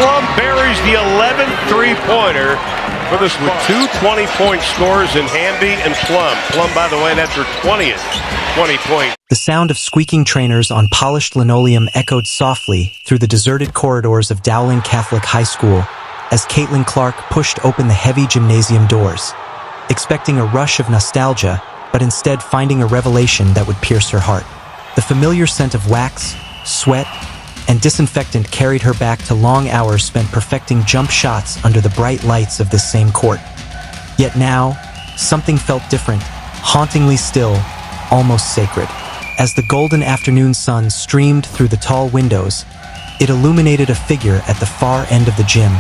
Plum buries the 11th three-pointer for this with two 20-point scores in Hamby and Plum. Plum, by the way, that's her 20th 20-point. The sound of squeaking trainers on polished linoleum echoed softly through the deserted corridors of Dowling Catholic High School as Caitlin Clark pushed open the heavy gymnasium doors, expecting a rush of nostalgia, but instead finding a revelation that would pierce her heart. The familiar scent of wax, sweat, and disinfectant carried her back to long hours spent perfecting jump shots under the bright lights of this same court. Yet now, something felt different, hauntingly still, almost sacred. As the golden afternoon sun streamed through the tall windows, it illuminated a figure at the far end of the gym,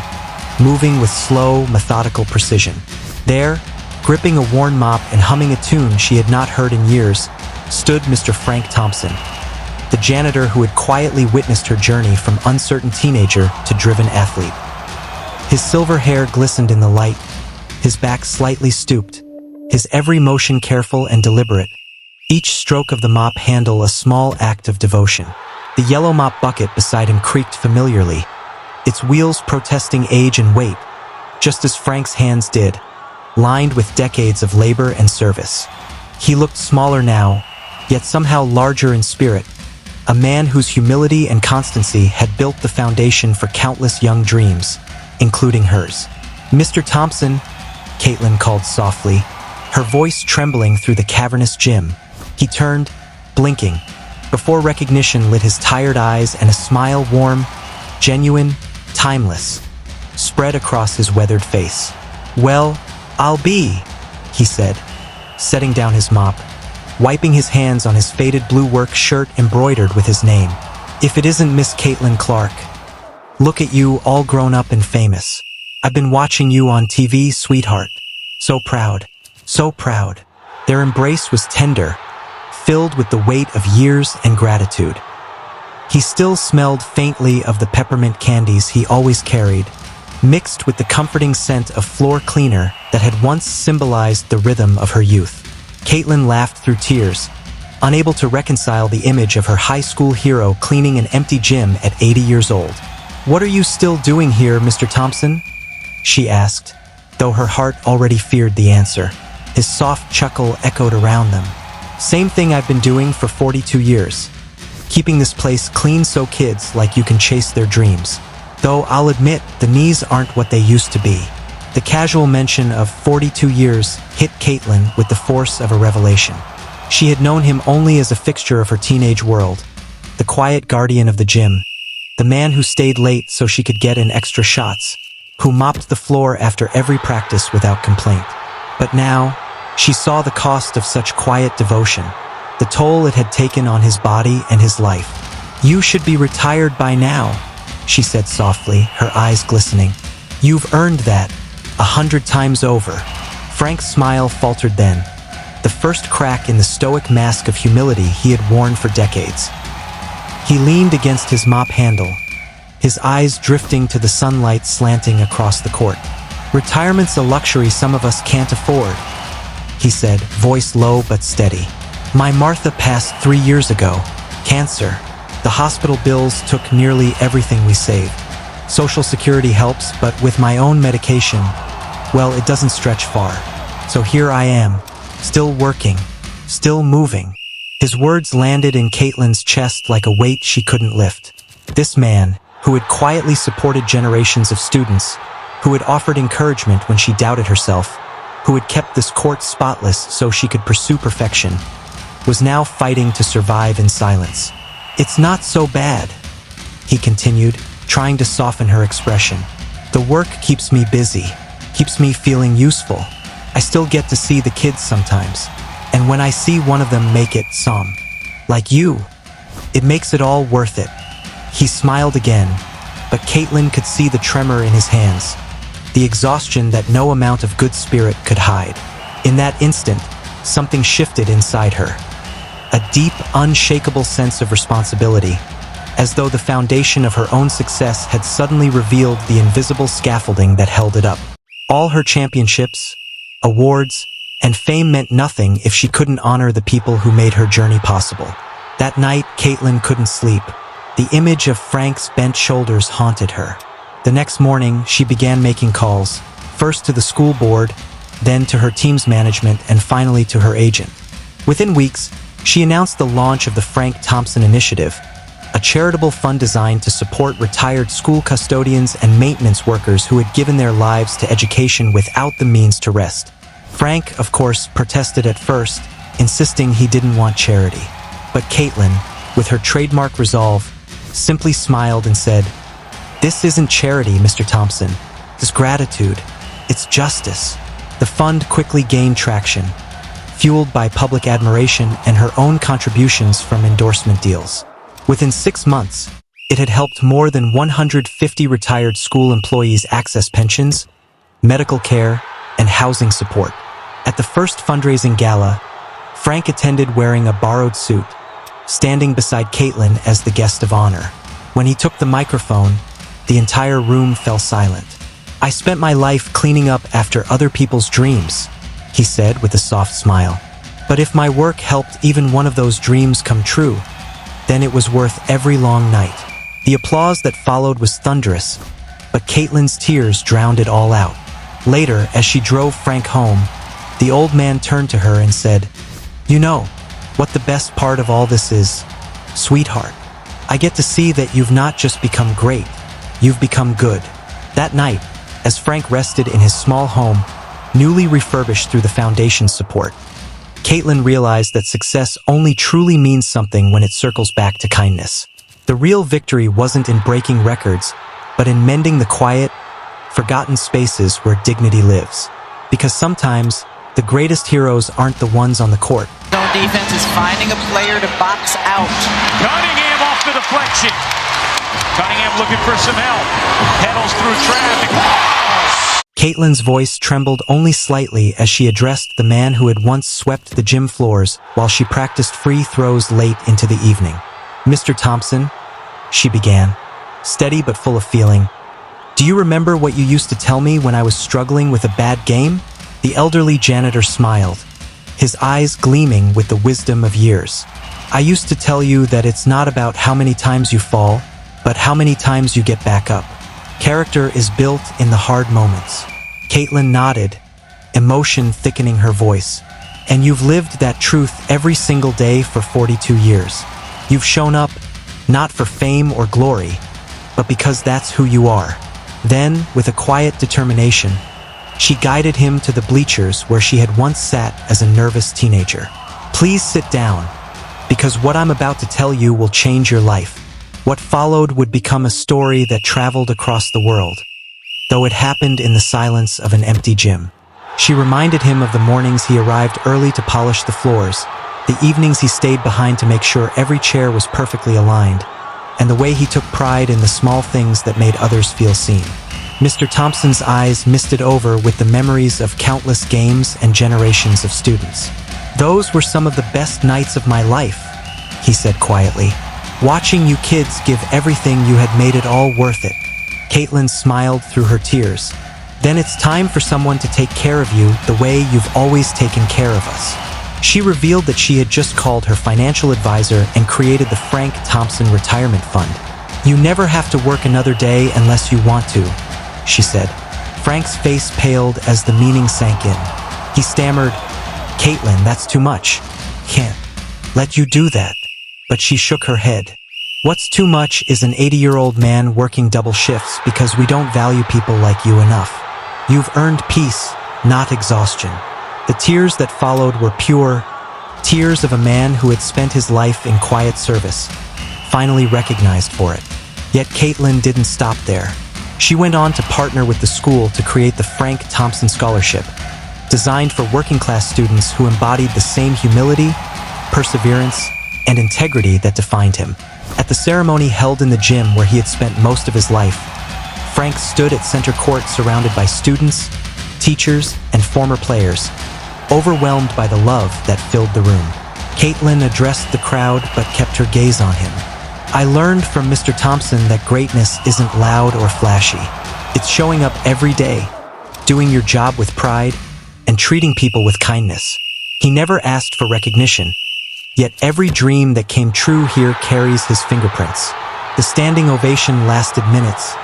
moving with slow, methodical precision. There, gripping a worn mop and humming a tune she had not heard in years, stood Mr. Frank Thompson, the janitor who had quietly witnessed her journey from uncertain teenager to driven athlete. His silver hair glistened in the light, his back slightly stooped, his every motion careful and deliberate, each stroke of the mop handle a small act of devotion. The yellow mop bucket beside him creaked familiarly, its wheels protesting age and weight, just as Frank's hands did, lined with decades of labor and service. He looked smaller now, yet somehow larger in spirit, a man whose humility and constancy had built the foundation for countless young dreams, including hers. "Mr. Thompson," Caitlin called softly, her voice trembling through the cavernous gym. He turned, blinking, before recognition lit his tired eyes and a smile warm, genuine, timeless, spread across his weathered face. "Well, I'll be," he said, setting down his mop, wiping his hands on his faded blue work shirt embroidered with his name. "If it isn't Miss Caitlin Clark. Look at you, all grown up and famous. I've been watching you on TV, sweetheart. So proud, so proud." Their embrace was tender, filled with the weight of years and gratitude. He still smelled faintly of the peppermint candies he always carried, mixed with the comforting scent of floor cleaner that had once symbolized the rhythm of her youth. Caitlin laughed through tears, unable to reconcile the image of her high school hero cleaning an empty gym at 80 years old. "What are you still doing here, Mr. Thompson?" she asked, though her heart already feared the answer. His soft chuckle echoed around them. "Same thing I've been doing for 42 years. Keeping this place clean so kids like you can chase their dreams. Though I'll admit the knees aren't what they used to be." The casual mention of 42 years hit Caitlin with the force of a revelation. She had known him only as a fixture of her teenage world, the quiet guardian of the gym, the man who stayed late so she could get in extra shots, who mopped the floor after every practice without complaint. But now, she saw the cost of such quiet devotion, the toll it had taken on his body and his life. "You should be retired by now," she said softly, her eyes glistening. "You've earned that 100 times over." Frank's smile faltered then, the first crack in the stoic mask of humility he had worn for decades. He leaned against his mop handle, his eyes drifting to the sunlight slanting across the court. "Retirement's a luxury some of us can't afford," he said, voice low but steady. "My Martha passed 3 years ago. Cancer. The hospital bills took nearly everything we saved. Social Security helps, but with my own medication, well, it doesn't stretch far. So here I am, still working, still moving." His words landed in Caitlin's chest like a weight she couldn't lift. This man, who had quietly supported generations of students, who had offered encouragement when she doubted herself, who had kept this court spotless so she could pursue perfection, was now fighting to survive in silence. "It's not so bad," he continued, trying to soften her expression. "The work keeps me busy, keeps me feeling useful. I still get to see the kids sometimes. And when I see one of them make it, like you, it makes it all worth it." He smiled again, but Caitlin could see the tremor in his hands, the exhaustion that no amount of good spirit could hide. In that instant, something shifted inside her. A deep, unshakable sense of responsibility, as though the foundation of her own success had suddenly revealed the invisible scaffolding that held it up. All her championships, awards, and fame meant nothing if she couldn't honor the people who made her journey possible. That night, Caitlin couldn't sleep. The image of Frank's bent shoulders haunted her. The next morning, she began making calls, first to the school board, then to her team's management, and finally to her agent. Within weeks, she announced the launch of the Frank Thompson Initiative, a charitable fund designed to support retired school custodians and maintenance workers who had given their lives to education without the means to rest. Frank, of course, protested at first, insisting he didn't want charity. But Caitlin, with her trademark resolve, simply smiled and said, "This isn't charity, Mr. Thompson. It's gratitude. It's justice." The fund quickly gained traction, fueled by public admiration and her own contributions from endorsement deals. Within 6 months, it had helped more than 150 retired school employees access pensions, medical care, and housing support. At the first fundraising gala, Frank attended wearing a borrowed suit, standing beside Caitlin as the guest of honor. When he took the microphone, the entire room fell silent. "I spent my life cleaning up after other people's dreams," he said with a soft smile. "But if my work helped even one of those dreams come true, then it was worth every long night." The applause that followed was thunderous, but Caitlin's tears drowned it all out. Later, as she drove Frank home, the old man turned to her and said, "You know what the best part of all this is, sweetheart? I get to see that you've not just become great, you've become good." That night, as Frank rested in his small home, newly refurbished through the foundation's support, Caitlin realized that success only truly means something when it circles back to kindness. The real victory wasn't in breaking records, but in mending the quiet, forgotten spaces where dignity lives. Because sometimes, the greatest heroes aren't the ones on the court. Zone defense is finding a player to box out. Cunningham off the deflection. Cunningham looking for some help. Pedals through traffic. Caitlin's voice trembled only slightly as she addressed the man who had once swept the gym floors while she practiced free throws late into the evening. "Mr. Thompson," she began, steady but full of feeling, "do you remember what you used to tell me when I was struggling with a bad game?" The elderly janitor smiled, his eyes gleaming with the wisdom of years. "I used to tell you that it's not about how many times you fall, but how many times you get back up. Character is built in the hard moments." Caitlin nodded, emotion thickening her voice. "And you've lived that truth every single day for 42 years. You've shown up, not for fame or glory, but because that's who you are." Then, with a quiet determination, she guided him to the bleachers where she had once sat as a nervous teenager. "Please sit down, because what I'm about to tell you will change your life." What followed would become a story that traveled across the world, though it happened in the silence of an empty gym. She reminded him of the mornings he arrived early to polish the floors, the evenings he stayed behind to make sure every chair was perfectly aligned, and the way he took pride in the small things that made others feel seen. Mr. Thompson's eyes misted over with the memories of countless games and generations of students. "Those were some of the best nights of my life," he said quietly. "Watching you kids give everything, you had made it all worth it." Caitlin smiled through her tears. "Then it's time for someone to take care of you the way you've always taken care of us." She revealed that she had just called her financial advisor and created the Frank Thompson Retirement Fund. "You never have to work another day unless you want to," she said. Frank's face paled as the meaning sank in. He stammered, "Caitlin, that's too much. Can't let you do that." But she shook her head. "What's too much is an 80-year-old man working double shifts because we don't value people like you enough. You've earned peace, not exhaustion." The tears that followed were pure, tears of a man who had spent his life in quiet service, finally recognized for it. Yet Caitlin didn't stop there. She went on to partner with the school to create the Frank Thompson Scholarship, designed for working-class students who embodied the same humility, perseverance, and integrity that defined him. At the ceremony held in the gym where he had spent most of his life, Frank stood at center court surrounded by students, teachers, and former players, overwhelmed by the love that filled the room. Caitlin addressed the crowd but kept her gaze on him. "I learned from Mr. Thompson that greatness isn't loud or flashy. It's showing up every day, doing your job with pride, and treating people with kindness. He never asked for recognition, yet every dream that came true here carries his fingerprints." The standing ovation lasted minutes,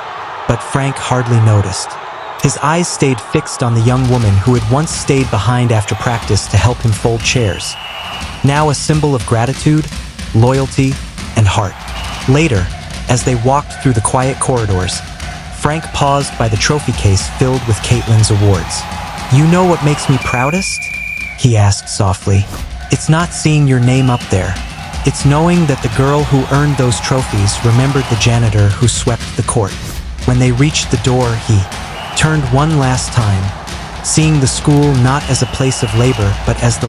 but Frank hardly noticed. His eyes stayed fixed on the young woman who had once stayed behind after practice to help him fold chairs. Now a symbol of gratitude, loyalty, and heart. Later, as they walked through the quiet corridors, Frank paused by the trophy case filled with Caitlin's awards. "You know what makes me proudest?" he asked softly. "It's not seeing your name up there. It's knowing that the girl who earned those trophies remembered the janitor who swept the court. When they reached the door, he turned one last time, seeing the school not as a place of labor but as the